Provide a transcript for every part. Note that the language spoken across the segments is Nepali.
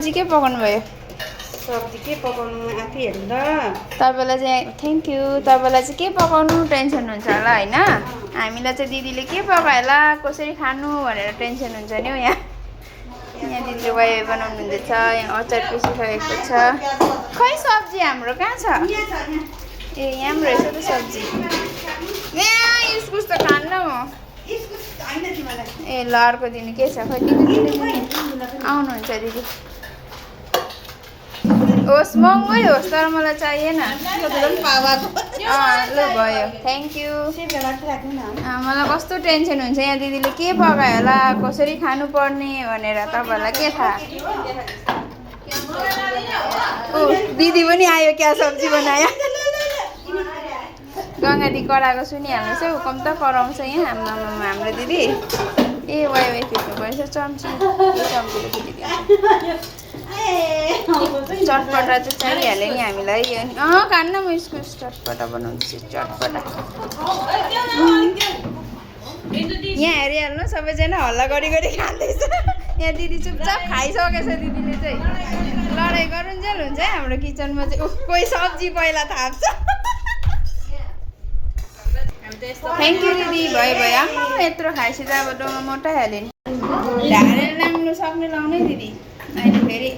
सब्जी के पकाउनु भयो सब्जी के पकाउनु आफै हेर्नु त तपाईँलाई चाहिँ थ्याङ्क यू तपाईँलाई चाहिँ के पकाउनु टेन्सन हुन्छ होला होइन हामीलाई चाहिँ दिदीले के पकायो होला कसरी खानु भनेर टेन्सन हुन्छ नि हौ यहाँ दिदीले वाइ बनाउनु हुँदैछ यहाँ अचार पिसिसकेको छ खै सब्जी हाम्रो कहाँ छ ए यहाँ पनि रहेछ त सब्जी ए इस्कुस त खान्न म ए ल अर्को दिन के छ खै दिदी आउनुहुन्छ दिदी होस् महँगै होस् तर मलाई चाहिएन ल भयो थ्याङ्क यू मलाई कस्तो टेन्सन हुन्छ यहाँ दिदीले के पकायो होला कसरी खानुपर्ने भनेर तपाईँहरूलाई के थाहा ओ दिदी पनि आयो क्या सब्जी बनायो गङ्गादी कराएको सुनिहाल्नुहोस् हौ कम त कराउँछ यहाँ हाम्रो दिदी ए वाइ वाइ खिच्नु भएछ चम्ची चम्चीले खिचिदिन्छ चटपटा चाहिँ चाहिहाल्यो नि हामीलाई खान्न म इस्कुस चटपटा बनाउँदैछु चटपटा यहाँ हेरिहाल्नु सबैजना हल्ला गरी खाँदैछ यहाँ दिदी चुपचाप खाइसकेछ दिदीले चाहिँ लडाइँ गरुन्जेल हुन्छ है हाम्रो किचनमा चाहिँ कोही सब्जी पहिला थाप्छ थ्याङ्क यू दिदी भयो आमा यत्रो खाएपछि त अब डोमा मोटाइहाल्यो नि ढाडेर नाम्नु सक्ने लाउने दिदी अहिले फेरि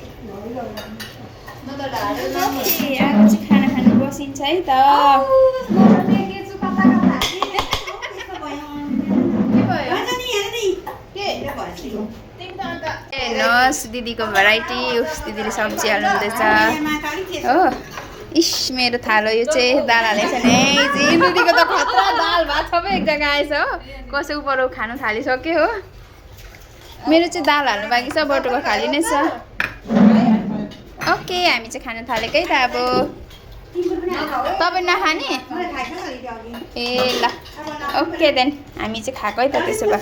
आज चाहिँ खाना खानु बसिन्छ है त हेर्नुहोस् दिदीको भेराइटी उस दिदीले सब्जी हाल्नुहुँदैछ हो इस मेरो थालो यो चाहिँ दाल हालेको छ नि दिदीको त खतरा दाल भात सबै एक जग्गा आएछ हो कसै उपरो खानु थालिसक्यो हो मेरो चाहिँ दाल हाल्नु बाँकी छ बटुको खाली नै छ ओके हामी चाहिँ खान थालेकै त अब तपाईँ नखाने ए ल ओके देन हामी चाहिँ खाएकै त त्यसो भए